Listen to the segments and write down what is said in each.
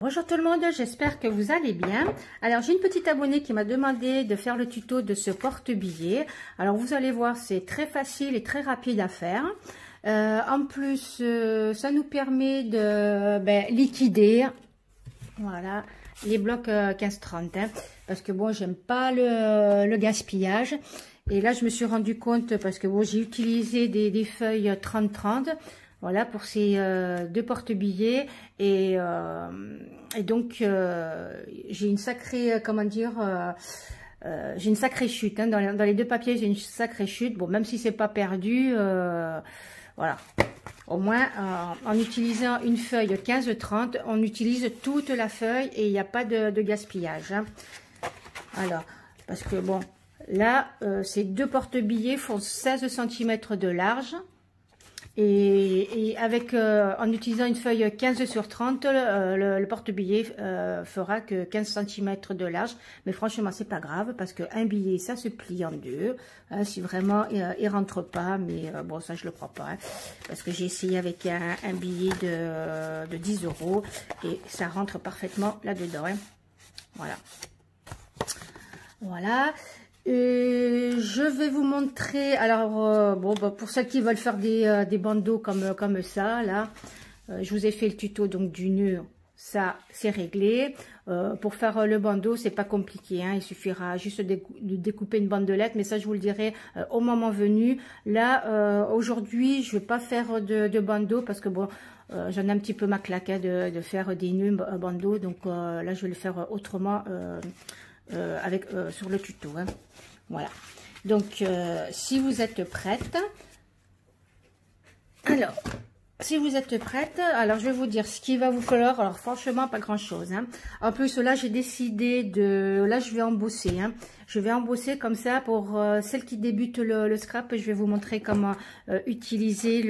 Bonjour tout le monde, j'espère que vous allez bien. Alors j'ai une petite abonnée qui m'a demandé de faire le tuto de ce porte-billets. Alors vous allez voir, c'est très facile et très rapide à faire. En plus, ça nous permet de liquider, voilà, les blocs 15-30. Parce que bon, j'aime pas le gaspillage. Et là, je me suis rendu compte, parce que bon, j'ai utilisé des feuilles 30-30. Voilà pour ces deux porte-billets et donc j'ai une sacrée, comment dire, j'ai une sacrée chute hein, dans les deux papiers, j'ai une sacrée chute. Bon, même si c'est pas perdu, voilà. Au moins en utilisant une feuille 15-30, on utilise toute la feuille et il n'y a pas de gaspillage. Hein. Alors, parce que bon, là, ces deux porte-billets font 16 cm de large. Et avec en utilisant une feuille 15/30, le porte-billet fera que 15 cm de large. Mais franchement, c'est pas grave parce qu'un billet, ça se plie en deux. Hein, si vraiment il rentre pas, mais bon, ça je le crois pas. Hein, parce que j'ai essayé avec un billet de 10 € et ça rentre parfaitement là-dedans. Hein, voilà. Voilà. Je vais vous montrer, alors bon, pour ceux qui veulent faire des bandeaux comme ça, là, je vous ai fait le tuto donc du nœud, ça c'est réglé. Pour faire le bandeau, c'est pas compliqué, hein, il suffira juste de découper une bandelette, mais ça je vous le dirai au moment venu. Là, aujourd'hui, je vais pas faire de bandeau parce que bon, j'en ai un petit peu ma claque hein, de faire des nœuds bandeaux, donc là je vais le faire autrement. Sur le tuto hein. Voilà, donc si vous êtes prête, alors si vous êtes prête, alors je vais vous dire ce qu'il va vous falloir. Alors franchement pas grand chose hein. En plus là j'ai décidé là je vais embosser hein. Je vais embosser comme ça pour celles qui débutent le scrap. Je vais vous montrer comment utiliser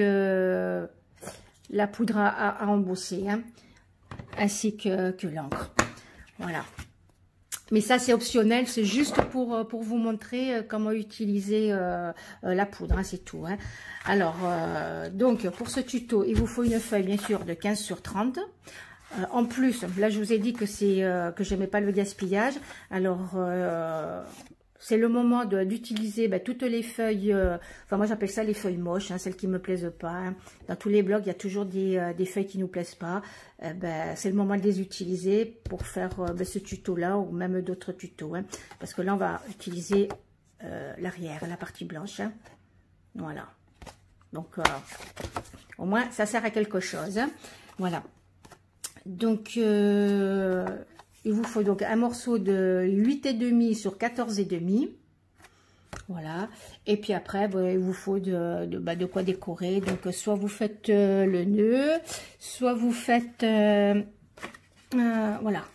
la poudre à embosser hein, ainsi que l'encre. Voilà. Mais ça, c'est optionnel, c'est juste pour vous montrer comment utiliser la poudre, hein, c'est tout. Hein. Alors, donc, pour ce tuto, il vous faut une feuille, bien sûr, de 15/30. En plus, là, je vous ai dit que que j'aimais pas le gaspillage. Alors, c'est le moment d'utiliser toutes les feuilles, enfin moi j'appelle ça les feuilles moches, hein, celles qui me plaisent pas. Hein. Dans tous les blogs, il y a toujours des feuilles qui nous plaisent pas. C'est le moment de les utiliser pour faire ce tuto-là ou même d'autres tutos. Hein, parce que là, on va utiliser l'arrière, la partie blanche. Hein. Voilà. Donc, au moins, ça sert à quelque chose. Hein. Voilà. Donc, il vous faut donc un morceau de 8,5 sur 14,5. Voilà. Et puis après, il vous faut de quoi décorer. Donc, soit vous faites le nœud, soit vous faites... voilà.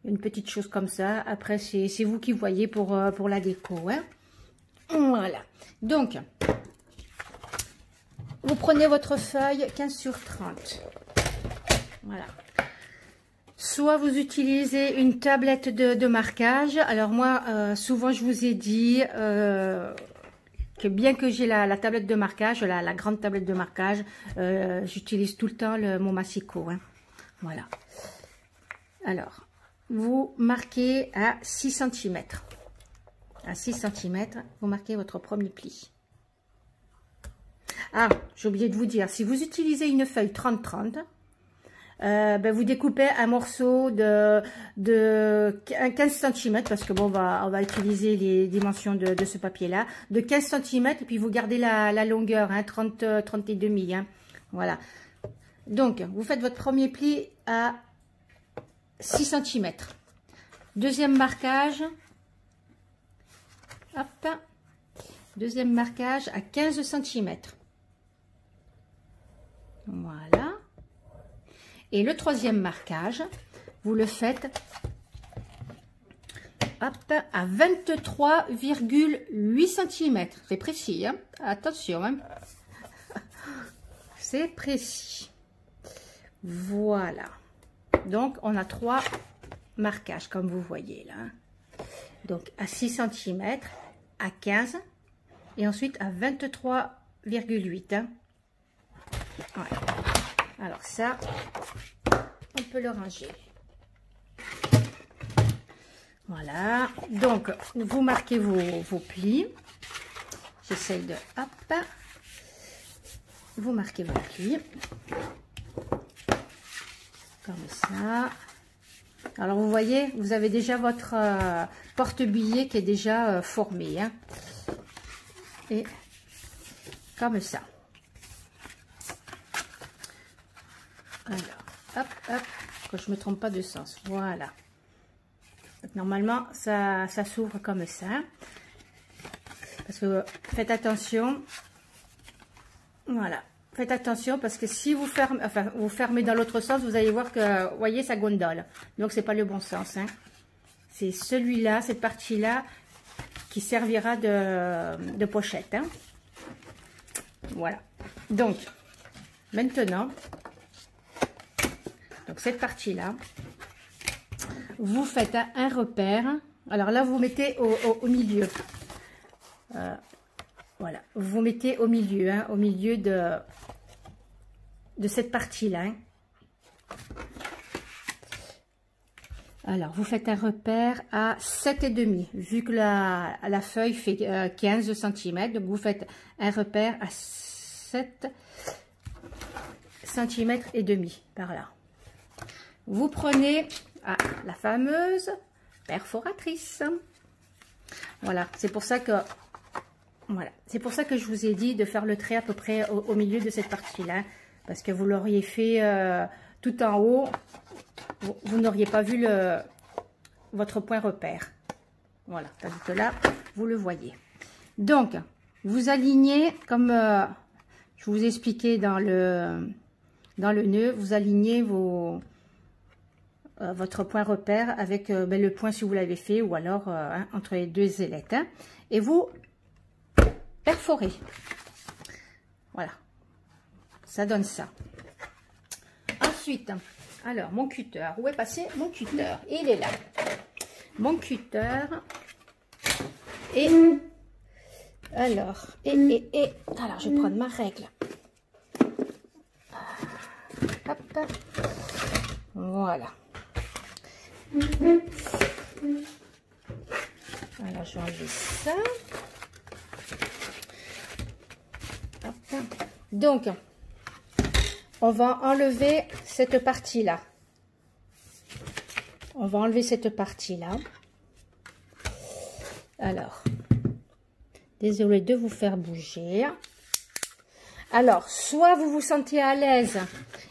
Une petite chose comme ça. Après, c'est vous qui voyez pour la déco. Hein. Voilà. Donc, vous prenez votre feuille 15/30. Voilà. Soit vous utilisez une tablette de marquage. Alors moi, souvent je vous ai dit que bien que j'ai la tablette de marquage, la grande tablette de marquage, j'utilise tout le temps mon massicot. Hein. Voilà. Alors, vous marquez à 6 cm. À 6 cm, vous marquez votre premier pli. Ah, j'ai oublié de vous dire, si vous utilisez une feuille 30-30, vous découpez un morceau de 15 cm, parce que bon, on va utiliser les dimensions de ce papier-là, de 15 cm, et puis vous gardez la longueur, hein, 30,5. Hein, voilà. Donc, vous faites votre premier pli à 6 cm. Deuxième marquage, hop, deuxième marquage à 15 cm. Voilà. Et le troisième marquage, vous le faites hop, à 23,8 cm. C'est précis, hein? Attention. Hein? C'est précis. Voilà. Donc, on a 3 marquages, comme vous voyez là. Donc, à 6 cm, à 15 et ensuite à 23,8. Hein? Voilà. Alors ça, peux le ranger. Voilà, donc vous marquez vos plis. J'essaye de, hop, vous marquez vos plis, comme ça. Alors vous voyez, vous avez déjà votre porte-billet qui est déjà formé, hein. Et comme ça. Alors, hop, hop, que je ne me trompe pas de sens, voilà. Donc, normalement, ça s'ouvre comme ça. Parce que faites attention. Voilà. Faites attention parce que si vous fermez, enfin, vous fermez dans l'autre sens, vous allez voir que, vous voyez, ça gondole. Donc, c'est pas le bon sens, hein. C'est celui-là, cette partie-là, qui servira de pochette, hein. Voilà. Donc, maintenant, donc cette partie-là, vous faites un repère. Alors là, vous mettez au milieu. Voilà, vous mettez au milieu, hein, au milieu de cette partie-là. Hein. Alors, vous faites un repère à 7,5, vu que la feuille fait 15 cm. Donc, vous faites un repère à 7 cm et demi, par là. Vous prenez la fameuse perforatrice. Voilà, c'est pour ça que voilà, c'est pour ça que je vous ai dit de faire le trait à peu près au milieu de cette partie-là, parce que vous l'auriez fait tout en haut, vous n'auriez pas vu votre point repère. Voilà, tandis que là, vous le voyez. Donc, vous alignez comme je vous ai expliqué dans le nœud, vous alignez votre point repère avec le point si vous l'avez fait, ou alors hein, entre les deux ailettes, hein, et vous perforez. Voilà, ça donne ça. Ensuite, alors mon cutter, où est passé mon cutter? Il est là, mon cutter. Et alors, alors je vais prendre ma règle. Hop, voilà. Alors je vais enlever ça. Hop. Donc, on va enlever cette partie-là. On va enlever cette partie-là. Alors, désolé de vous faire bouger. Alors, soit vous vous sentez à l'aise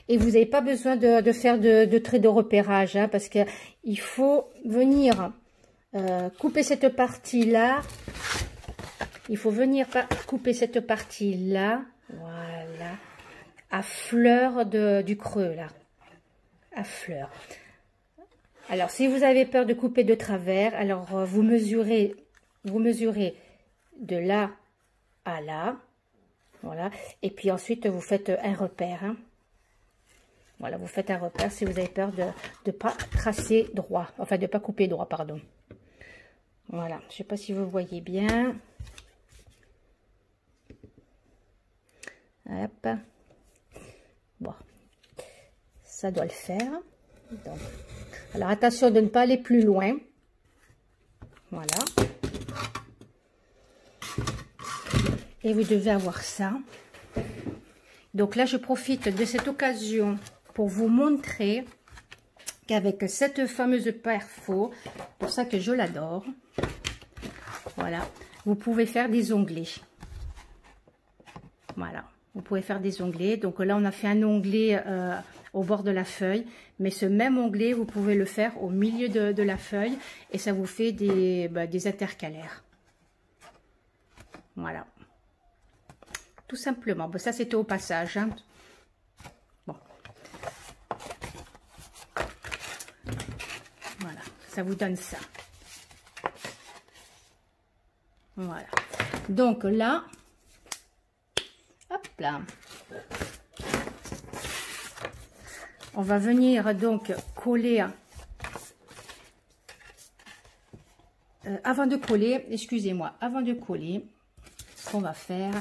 et vous n'avez pas besoin de faire de trait de repérage, hein, parce que il faut venir couper cette partie-là. Il faut venir couper cette partie-là, voilà, à fleur du creux, là, à fleur. Alors, si vous avez peur de couper de travers, alors vous mesurez de là à là, voilà, et puis ensuite vous faites un repère, hein. Voilà, vous faites un repère si vous avez peur de ne pas tracer droit, enfin de ne pas couper droit, pardon. Voilà, je ne sais pas si vous voyez bien. Hop. Bon, ça doit le faire. Donc, alors attention de ne pas aller plus loin. Voilà. Et vous devez avoir ça. Donc là, je profite de cette occasion pour vous montrer qu'avec cette fameuse perfo, pour ça que je l'adore, voilà, vous pouvez faire des onglets. Voilà, vous pouvez faire des onglets. Donc là, on a fait un onglet au bord de la feuille, mais ce même onglet, vous pouvez le faire au milieu de la feuille et ça vous fait des intercalaires. Voilà. Tout simplement. Bon, ça, c'était au passage, hein. Bon. Voilà. Ça vous donne ça. Voilà. Donc là, hop là. On va venir donc coller. Avant de coller, excusez-moi, avant de coller, ce qu'on va faire,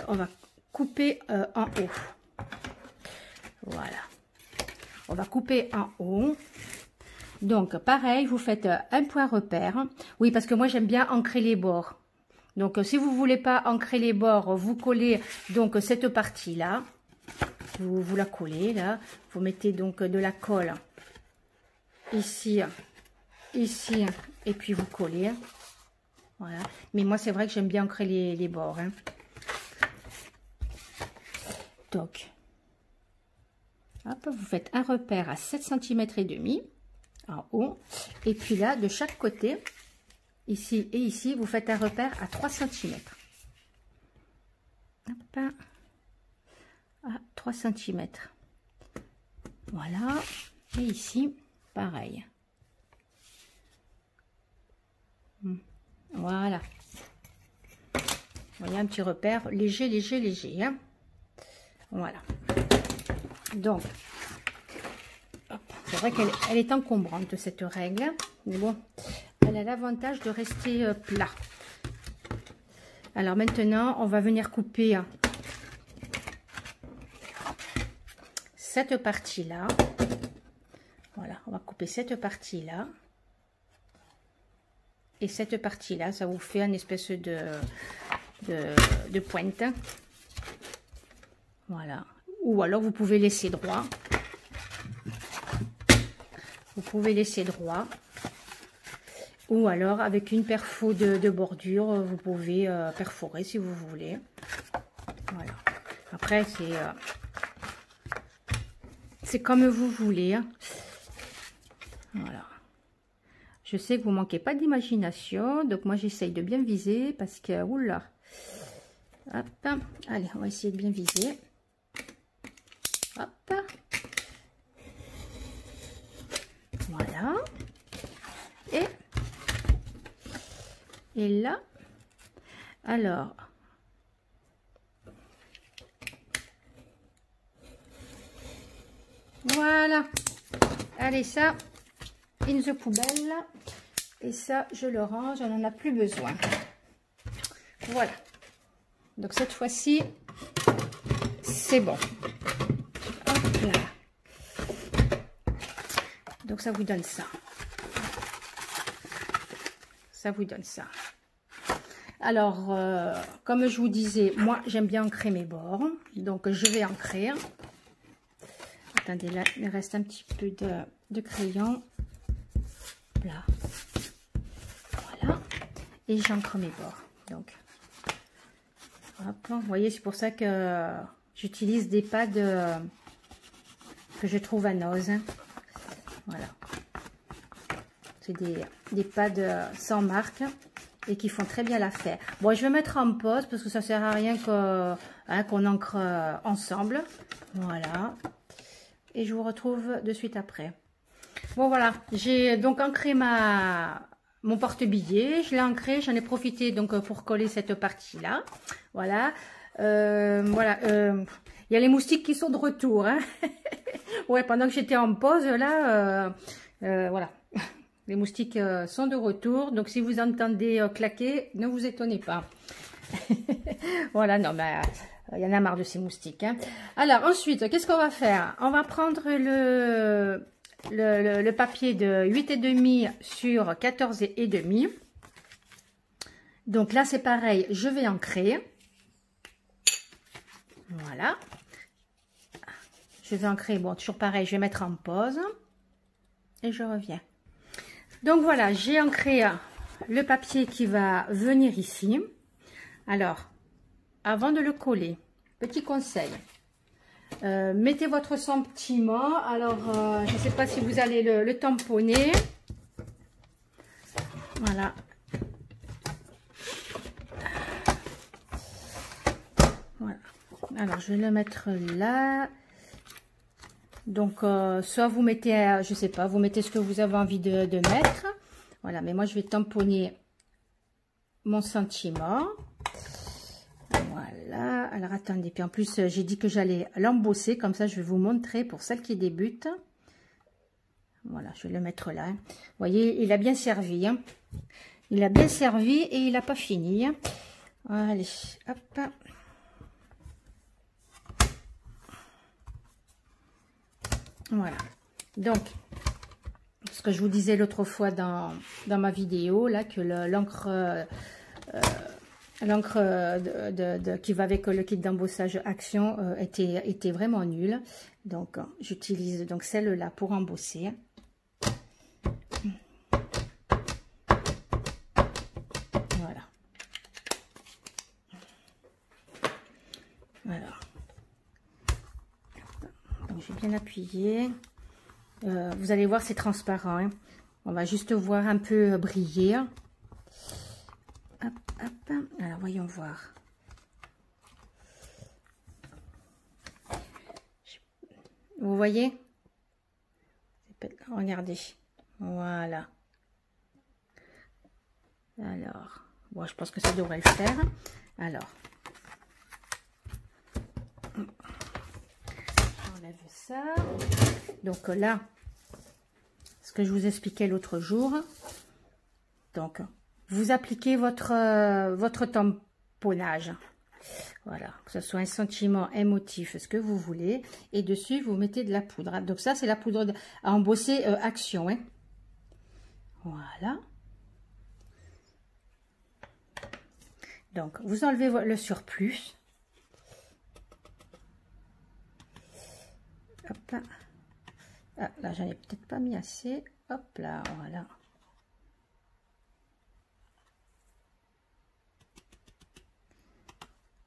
on va couper en haut. Voilà. on va couper en haut. Donc, pareil, vous faites un point repère. Oui, parce que moi, j'aime bien ancrer les bords. Donc, si vous voulez pas ancrer les bords, vous collez donc cette partie-là. Vous la collez, là. Vous mettez donc de la colle ici, ici, et puis vous collez. Voilà. Mais moi, c'est vrai que j'aime bien ancrer les bords. Hein. Donc, hop, vous faites un repère à 7,5 cm en haut. Et puis là, de chaque côté, ici et ici, vous faites un repère à 3 cm. Hop, à 3 cm. Voilà. Et ici, pareil. Voilà. Vous voyez, un petit repère léger, léger, léger. Hein. Voilà. Donc, c'est vrai qu'elle est encombrante, cette règle. Mais bon, elle a l'avantage de rester plat. Alors maintenant, on va venir couper cette partie-là. Voilà, on va couper cette partie-là. Et cette partie-là, ça vous fait une espèce de pointe. Voilà. Ou alors, vous pouvez laisser droit. Vous pouvez laisser droit. Ou alors, avec une perfo de bordure, vous pouvez perforer si vous voulez. Voilà. Après, c'est comme vous voulez. Hein. Voilà. Je sais que vous manquez pas d'imagination, donc moi j'essaye de bien viser parce que, oula, hop, allez, on va essayer de bien viser, hop, voilà, et là, alors, voilà, allez, ça, in the poubelle. Et ça, je le range, on n'en a plus besoin. Voilà. Donc cette fois-ci, c'est bon. Hop là. Donc ça vous donne ça. Ça vous donne ça. Alors, comme je vous disais, moi j'aime bien ancrer mes bords. Donc je vais ancrer. Attendez, là, il me reste un petit peu de crayon. Là. Voilà. Et j'ancre mes bords. Donc, hop, vous voyez, c'est pour ça que j'utilise des pads que je trouve à Noz. Voilà. C'est des pads sans marque et qui font très bien l'affaire. Bon, je vais mettre en pause parce que ça sert à rien qu'on ancre ensemble. Voilà. Et je vous retrouve de suite après. Bon, voilà. J'ai donc ancré mon porte-billets. Je l'ai ancré. J'en ai profité donc pour coller cette partie-là. Voilà. Voilà. Il y a les moustiques qui sont de retour. Hein. Ouais, pendant que j'étais en pause, là, voilà. Les moustiques sont de retour. Donc, si vous entendez claquer, ne vous étonnez pas. Voilà, non, mais il y en a marre de ces moustiques. Hein. Alors, ensuite, qu'est-ce qu'on va faire? On va prendre le papier de 8,5 sur 14,5. Donc là, c'est pareil, je vais ancrer. Voilà. Je vais ancrer, bon, toujours pareil, je vais mettre en pause. Et je reviens. Donc voilà, j'ai ancré le papier qui va venir ici. Alors, avant de le coller, petit conseil. Mettez votre sentiment. Alors, je ne sais pas si vous allez le tamponner. Voilà. Voilà. Alors, je vais le mettre là. Donc, soit vous mettez, je sais pas, vous mettez ce que vous avez envie de mettre. Voilà, mais moi, je vais tamponner mon sentiment. Voilà. Alors, attendez. Puis, en plus, j'ai dit que j'allais l'embosser. Comme ça, je vais vous montrer pour celles qui débutent. Voilà, je vais le mettre là. Vous voyez, il a bien servi. Hein. Il a bien servi et il n'a pas fini. Hein. Allez, hop. Voilà. Donc, ce que je vous disais l'autre fois dans ma vidéo, là, que l'encre qui va avec le kit d'embossage Action était vraiment nulle. Donc, j'utilise donc celle-là pour embosser. Voilà. Voilà. Donc, j'ai bien appuyé. Vous allez voir, c'est transparent. Hein. On va juste voir un peu briller. Hop, hop. Alors, voyons voir. Vous voyez? Regardez. Voilà. Alors, bon, je pense que ça devrait le faire. Alors, j'enlève ça. Donc là, ce que je vous expliquais l'autre jour. Donc, vous appliquez votre tamponnage. Voilà, que ce soit un sentiment, un motif, ce que vous voulez. Et dessus, vous mettez de la poudre. Donc ça, c'est la poudre à embosser Action. Hein. Voilà. Donc, vous enlevez le surplus. Hop. Ah, là, j'en ai peut-être pas mis assez. Hop là, voilà.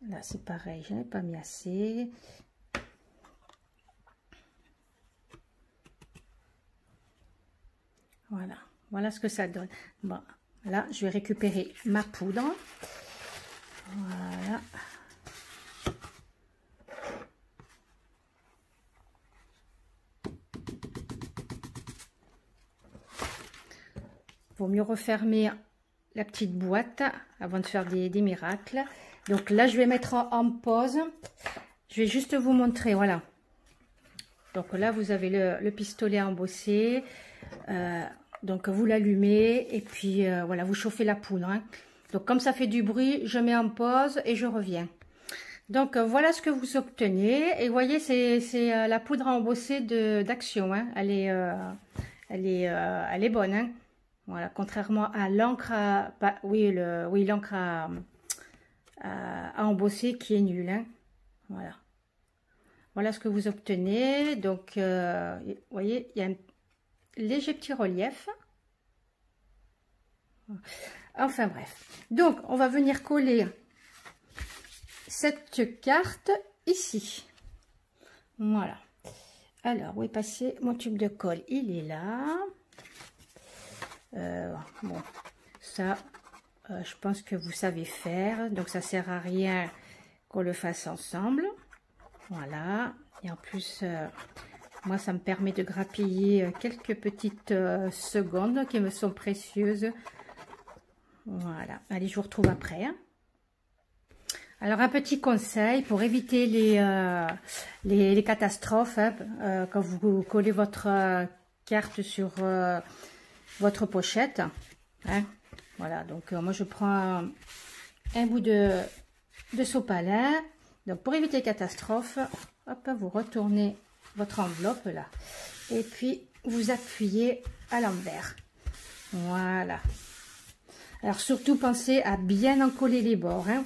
Là, c'est pareil, je n'ai pas mis assez. Voilà, voilà ce que ça donne. Bon, là, je vais récupérer ma poudre. Voilà. Vaut mieux refermer la petite boîte avant de faire des miracles. Donc là, je vais mettre en pause. Je vais juste vous montrer, voilà. Donc là, vous avez le pistolet embossé. Donc vous l'allumez et puis voilà, vous chauffez la poudre. Hein. Donc comme ça fait du bruit, je mets en pause et je reviens. Donc voilà ce que vous obtenez. Et vous voyez, c'est la poudre embossée d'Action. Hein. Elle est bonne. Hein. Voilà, contrairement à l'encre l'encre à embosser qui est nulle. Hein. Voilà. Voilà ce que vous obtenez. Donc, vous voyez, il y a un léger petit relief. Enfin bref. Donc, on va venir coller cette carte ici. Voilà. Alors, où est passé mon tube de colle? Il est là. Bon, ça, je pense que vous savez faire. Donc, ça sert à rien qu'on le fasse ensemble. Voilà. Et en plus, moi, ça me permet de grappiller quelques petites secondes qui me sont précieuses. Voilà. Allez, je vous retrouve après. Hein. Alors, un petit conseil pour éviter les catastrophes, hein, quand vous collez votre carte sur votre pochette. Hein. Voilà, donc moi, je prends un bout de sopalin. Donc, pour éviter les catastrophes, hop, vous retournez votre enveloppe là. Et puis, vous appuyez à l'envers. Voilà. Alors, surtout, pensez à bien encoller les bords. Hein.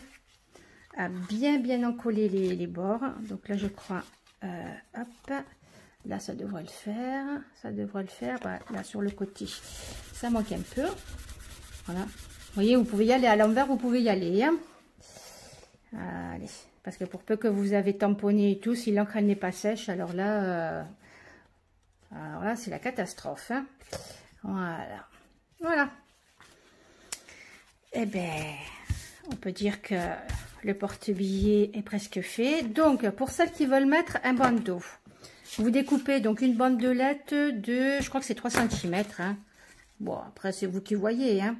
À bien encoller les bords. Donc là, je crois, hop, là, ça devrait le faire. Ça devrait le faire. Voilà, là, sur le côté, ça manque un peu. Voilà. Vous voyez, vous pouvez y aller à l'envers, vous pouvez y aller. Hein. Allez. Parce que pour peu que vous avez tamponné et tout, si l'encre n'est pas sèche, alors là, c'est la catastrophe. Hein. Voilà. Voilà. Eh bien, on peut dire que le porte-billets est presque fait. Donc, pour celles qui veulent mettre un bandeau, vous découpez donc une bandelette de, je crois que c'est 3 cm. Hein. Bon, après, c'est vous qui voyez. Hein.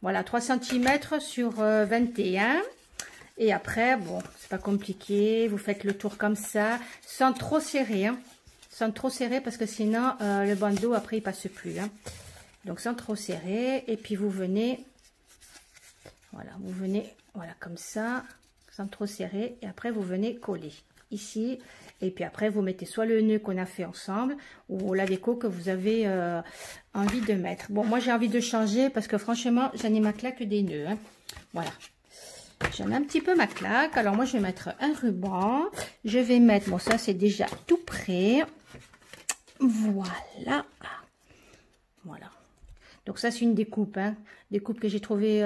Voilà, 3 cm sur 21. Et après, bon, c'est pas compliqué. Vous faites le tour comme ça, sans trop serrer. Hein. Sans trop serrer, parce que sinon, le bandeau, après, il passe plus. Hein. Donc, sans trop serrer. Et puis, vous venez... Voilà, vous venez, voilà, comme ça, sans trop serrer. Et après, vous venez coller. ici. Et puis après, vous mettez soit le nœud qu'on a fait ensemble ou la déco que vous avez envie de mettre. Bon, moi, j'ai envie de changer parce que franchement, j'en ai ma claque des nœuds. Hein. Voilà. J'en ai un petit peu ma claque. Alors, moi, je vais mettre un ruban. Je vais mettre... Bon, ça, c'est déjà tout prêt. Voilà. Voilà. Donc, ça, c'est une découpe. Hein. Découpe que j'ai trouvée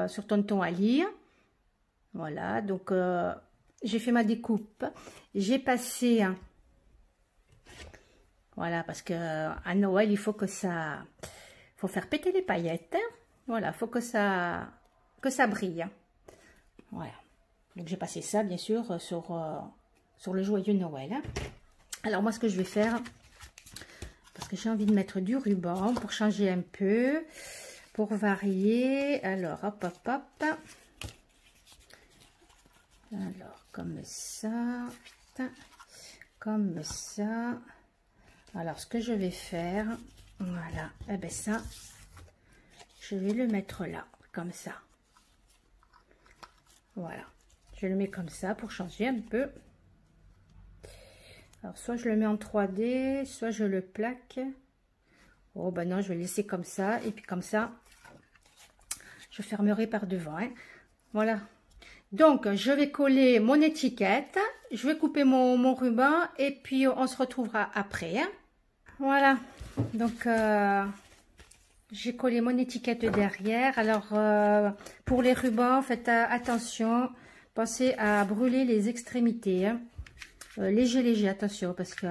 sur Tonton Ali. Voilà. Donc... j'ai fait ma découpe, j'ai passé, voilà, parce que à Noël, il faut que ça, faut faire péter les paillettes, hein. Voilà, faut que ça brille, hein. Voilà, donc j'ai passé ça, bien sûr, sur le joyeux Noël, hein. Alors moi, ce que je vais faire, parce que j'ai envie de mettre du ruban pour changer un peu, pour varier, alors, hop, hop, hop. Alors, comme ça, comme ça. Alors, ce que je vais faire, voilà, eh ben ça, je vais le mettre là, comme ça. Voilà, je le mets comme ça pour changer un peu. Alors, soit je le mets en 3D, soit je le plaque. Oh, ben non, je vais le laisser comme ça, et puis comme ça, je fermerai par devant, hein. Voilà. Donc, je vais coller mon étiquette, je vais couper mon ruban et puis on se retrouvera après, hein. Voilà, donc j'ai collé mon étiquette derrière. Alors, pour les rubans, faites attention, pensez à brûler les extrémités, hein. Léger, léger, attention, parce que...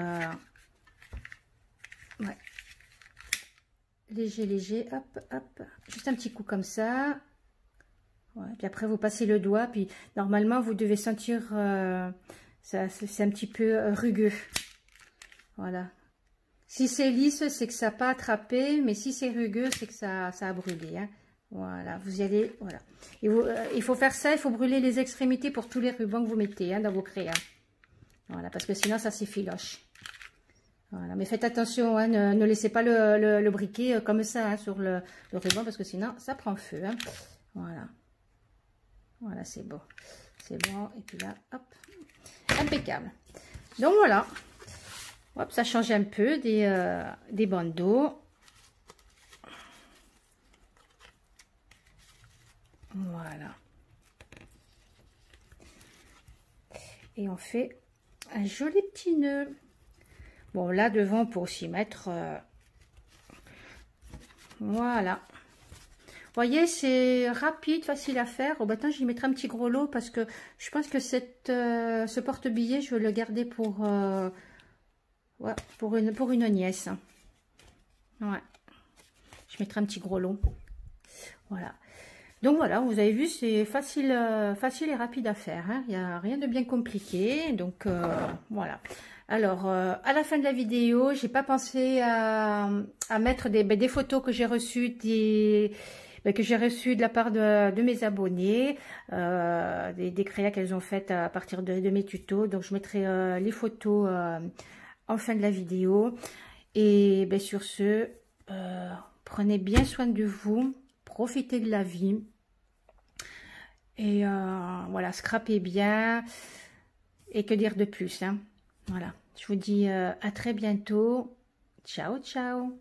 ouais. Léger, léger, hop, hop, juste un petit coup comme ça. Ouais, puis après vous passez le doigt, puis normalement vous devez sentir ça, c'est un petit peu rugueux. Voilà. Si c'est lisse, c'est que ça n'a pas attrapé, mais si c'est rugueux, c'est que ça a brûlé, hein. Voilà, vous y allez, voilà. Et vous, il faut faire ça, il faut brûler les extrémités pour tous les rubans que vous mettez, hein, dans vos crayons. Voilà, parce que sinon ça s'effiloche. Voilà, mais faites attention, hein, ne laissez pas le briquet comme ça, hein, sur le ruban, parce que sinon ça prend feu, hein. Voilà. Voilà, c'est bon. C'est bon. Et puis là, hop. Impeccable. Donc voilà. Hop, ça change un peu des bandeaux. Voilà. Et on fait un joli petit nœud. Bon, là devant, pour aussi mettre... voilà. Voyez, c'est rapide, facile à faire. Au bâton, j'y mettrai un petit gros lot parce que je pense que ce porte-billets, je vais le garder pour ouais, pour une nièce. Ouais. Je mettrai un petit gros lot. Voilà. Donc voilà, vous avez vu, c'est facile, facile et rapide à faire, hein. Il n'y a rien de bien compliqué. Donc voilà. Alors, à la fin de la vidéo, j'ai pas pensé à mettre des photos que j'ai reçues de la part de mes abonnés, des créas qu'elles ont faites à partir de mes tutos. Donc je mettrai les photos en fin de la vidéo. Et ben, sur ce, prenez bien soin de vous, profitez de la vie. Et voilà, scrapez bien. Et que dire de plus, hein. Voilà, je vous dis à très bientôt. Ciao, ciao.